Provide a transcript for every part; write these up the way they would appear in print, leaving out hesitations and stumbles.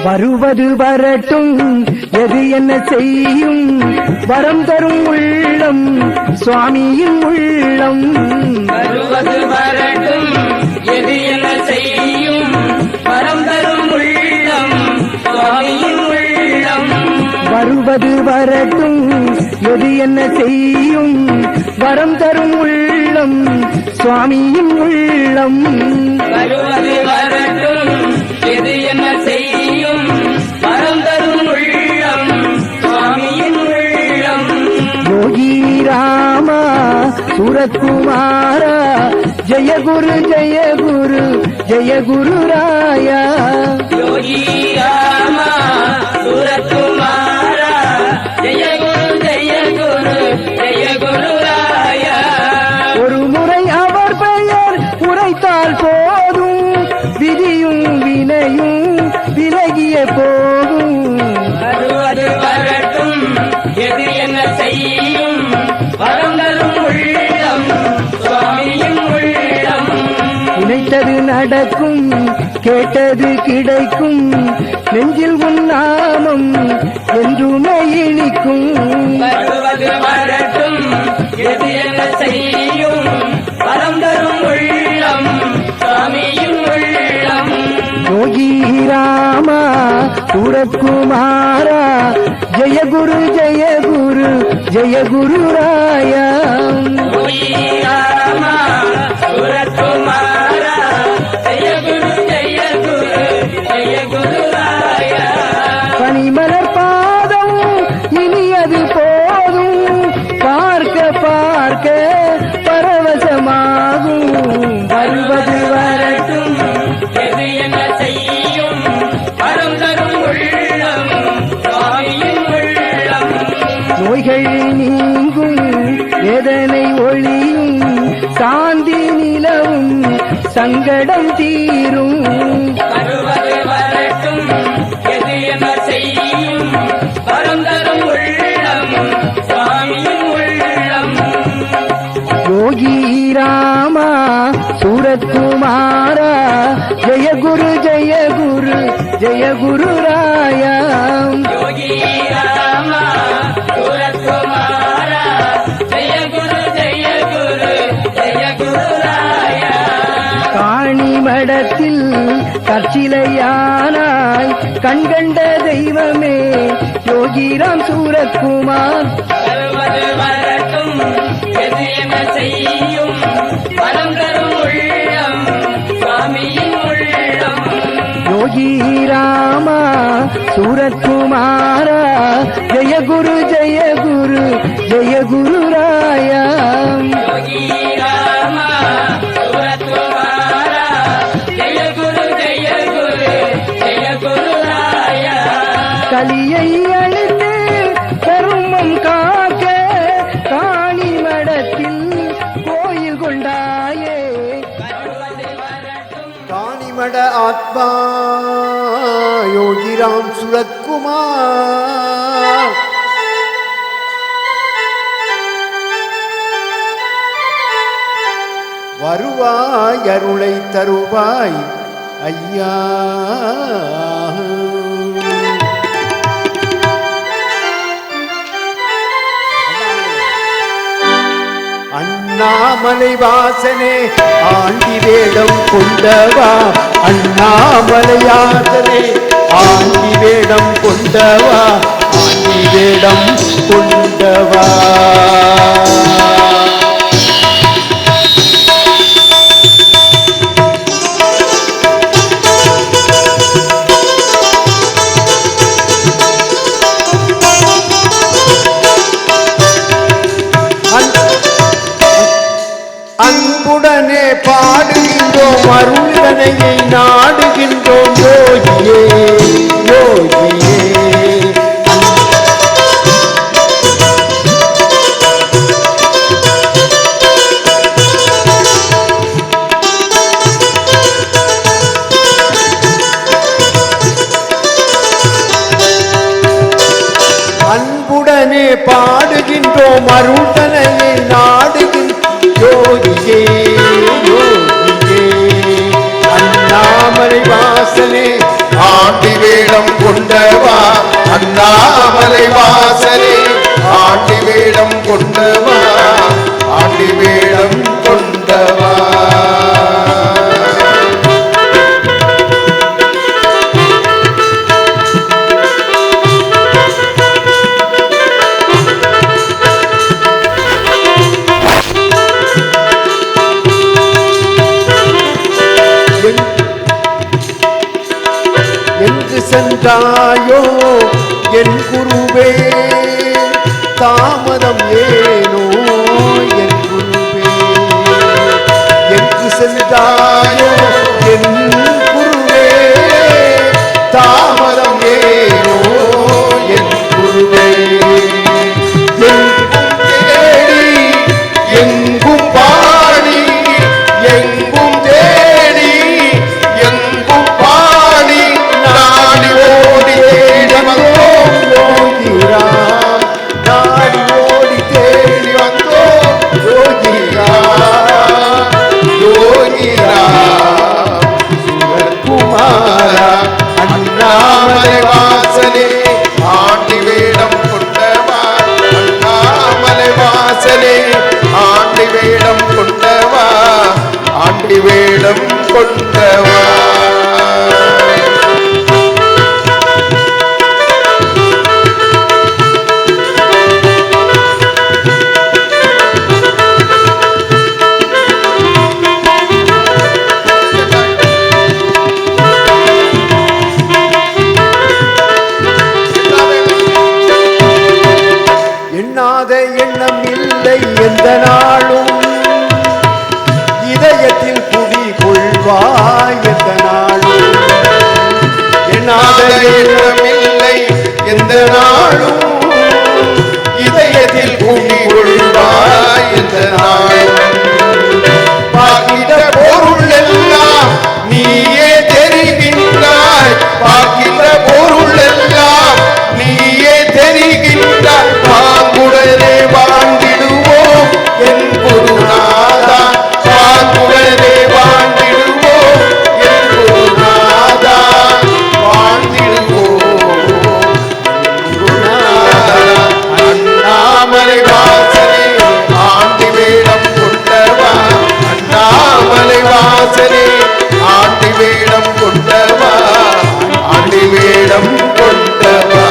வருவது வரட்டும் எது என்ன செய்யும் வரம் தரும் உள்ளம் சுவாமியின் உள்ளம் வருவது வரட்டும் எது என்ன செய்யும் வரம் தரும் உள்ளம் சுவாமியின் உள்ளம் வருவது வரட்டும் எது என்ன செய்யும் வரம் தரும் உள்ளம் சுவாமியின் உள்ளம் வருவது வரட்டும் எது என்ன செய்யும் வரம் தரும் உள்ளம் சுவாமியின் உள்ளம் யோகி ராமா சூரத்குமாரா ஜெய குரு ஜெய குரு ஜெய குரு ராயா யோகி ராமா சூரத்குமாரா ஜெய குரு ஜெய குரு ஜெய குரு ராயா ஒரு முறை அவர் பெயர் உரைத்தால் போதும் விதியும் வினையும் விலகிய போகும் வருவது வரட்டும் எது என்ன செய்யும் வரம் தரும் உள்ளம் சுவாமியின் உள்ளம் நினைத்தது நடக்கும் கேட்டது கிடைக்கும் நெஞ்சில் உன் நாமம் என்றுமே இனிக்கும் வருவது வரட்டும் எது என்ன செய்யும் வரம் தரும் உள்ளம் சுவாமியின் உள்ளம் யோகி ராமா சூரத்குமாரா ஜெய குரு ஜெய குரு ஜெய குரு ராயா யோகி ராமா சூரத்குமாரா ஜெய குரு ஜெய குரு ஜெய குரு ராயா பனிமலர் பாதம் இனி அது போதும் பார்க்க பார்க்க பரவசமாகும் வருவது வரட்டும் எது என்ன செய்யும் வரம் தரும் உள்ளம் சுவாமியின் உள்ளம் நோய்கள் நீங்கும் வேதனை ஒளியும் சாந்தி நிலவும் சங்கடம் தீரும் வருவது வரட்டும் எது என்ன செய்யும் வரம் தரும் உள்ளம் சுவாமியின் உள்ளம் யோகி ராமா சூரத்குமாரா ஜெய குரு ஜெய குரு ஜெய குரு ராயா யோகி ராமா சூரத்குமாரா ஜெய குரு ஜெய குரு ஜெய குரு ராயா காணி மடத்தில் கற்சிலையானாய் கண்கண்ட தெய்வமே யோகிராம் சூரத்குமார் வருவது வரட்டும் எது என்ன செய்யும் வரம் தரும் உள்ளம் சுவாமியின் உள்ளம் யோகி ராமா சூரத்குமாரா ஜெய குரு ஜெய குரு ஜெய குரு ராயா யோகி ராமா சூரத்குமாரா ஜெய குரு ஜெய குரு ஜெய குரு ராயா கலியை அழித்து கருமம் காக்க காணி மடத்தில் கோயில் கொண்டாயே வருவது வரட்டும் காணிமட ஆத்மா யோகிராம் சுரத்குமார் வருவாய் அருளை தருவாய் ஐயா அண்ணாமலை வாசனே ஆண்டி வேடம் கொண்டவா அண்ணாமலையாசனே ஆண்டி வேடம் கொண்டவா ஆண்டி வேடம் கொண்டவா அன்புடனே பாடுகின்றோம் அருள்தனையை நாடுகின்றோம் யோகியே யோகியே அன்புடனே பாடுகின்றோம் அருள்தனையை நாடுகின்றோம் யோகியே யோகியே அண்ணாமலை வாசனே ஆண்டி வேடம் கொண்டவா ஆண்டி வேடம் கொண்டவா எங்கு சென்றாயோ என் குருவே தாமதம் ஏனோ என் குருவே எங்கு சென்றாயோ என் குருவே தாமதம் ஏனோ என் குருவே எங்கும் தேடி எங்கும் பாடி எங்கும் தேடி எங்கும் பாடி நாடி ஓடி தேடி வந்தோம் யோகிரா நாடி ஓடி தேடி வந்தோம் யோகிரா யோகிரா சிவகுமாரா அண்ணாமலை வாசலே ஆண்டி வேடம் கொண்டவா அண்ணாமலை வாசலே ஆண்டி வேடம் கொண்டவா ஆண்டி வேடம் கொண்டவா எண்ணாத எண்ணம் இல்லை எந்த நாளும் இதயத்தில் குடி கொள்வாய் எந்த நாளும் எண்ணாத எண்ணம் இல்லை எந்த நாளும் இதயத்தில் குடி கொள்வாய் எந்த நாளும் பார்க்கிற பொருள் எல்லாம் நீயே தெரிகின்றாய் பார்க்கிற பொருள் எல்லாம் நீயே தெரிகின்றாய் பாங்குடனே வாழ்ந்திடுவோம் என் குருநாதா பாங்குடனே வாழ்ந்திடுவோம் என் குருநாதா வாழ்ந்திடுவோம் குருநாதா அண்ணாமலை வாசலே ஆண்டி வேடம் கொண்டவா அண்ணாமலை வாசலே ஆண்டி வேடம் கொண்டவா ஆண்டி வேடம் கொண்டவா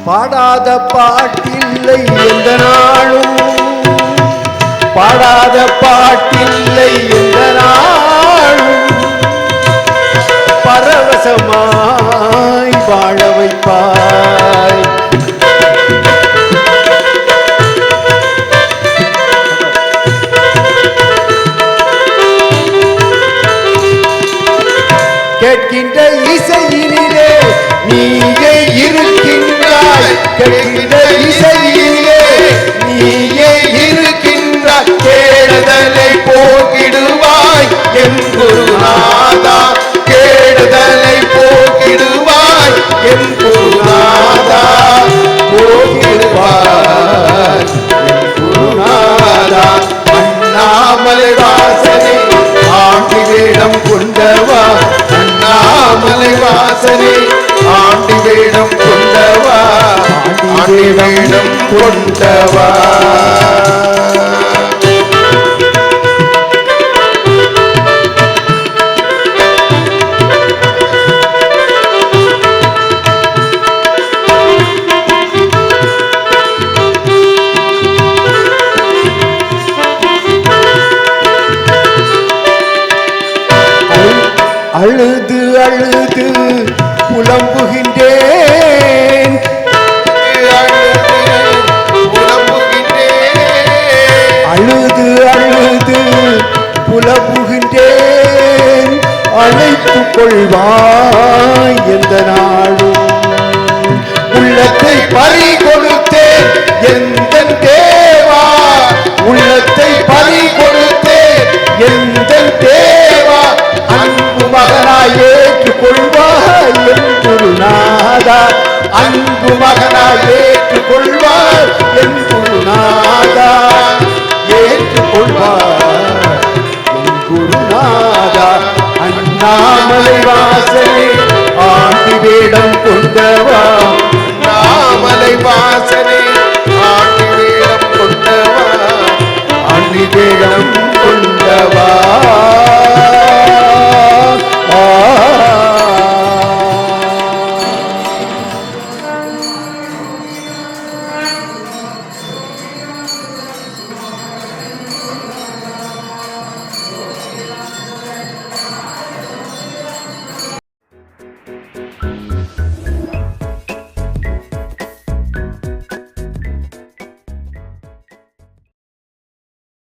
பாடாத பாட்டில்லை எந்த நாளும் பாடாத பாட்டில்லை எந்த நாளும் பரவசமாய் வாழ வைப்பாய் கேட்கின்ற இசையினிலே நீயே இருக்கின்றாய் கேட்கின்ற இசையினிலே நீயே இருக்கின்றாய் கேடுதலை போக்கிடுவாய் என் குருநாதா கேடுதலை போக்கிடுவாய் என் குருநாதா போக்கிடுவாய் என் குருநாதா அண்ணாமலை வாசலே ஆண்டி வேடம் கொண்டவா அண்ணாமலை வாசலே ஆண்டி வேடம் கொண்டவா ஆண்டி வேடம் கொண்டவா அழுது அழுது புலம்புகின்றேன் அழுது அழுது புலம்புகின்றேன் அழைத்துக் கொள்வாய் எந்த நாளும் உள்ளத்தை பறி கொடுத்தேன் எந்த தேவா உள்ளத்தை பறி கொடுத்தேன் எந்த தேவா அன்பு மகனாய் ஏற்றுக்கொள்வாய் அன்பு மகனாய் ஏற்றுக்கொள்வார் என் குருநாதா, ஏற்றுக்கொள்வார் என் குருநாதா. அண்ணாமலை வாசலே ஆண்டி வேடம் கொண்டவா, அண்ணாமலை வாசனே ஆண்டி வேடம் கொண்டவா, ஆண்டி வேடம்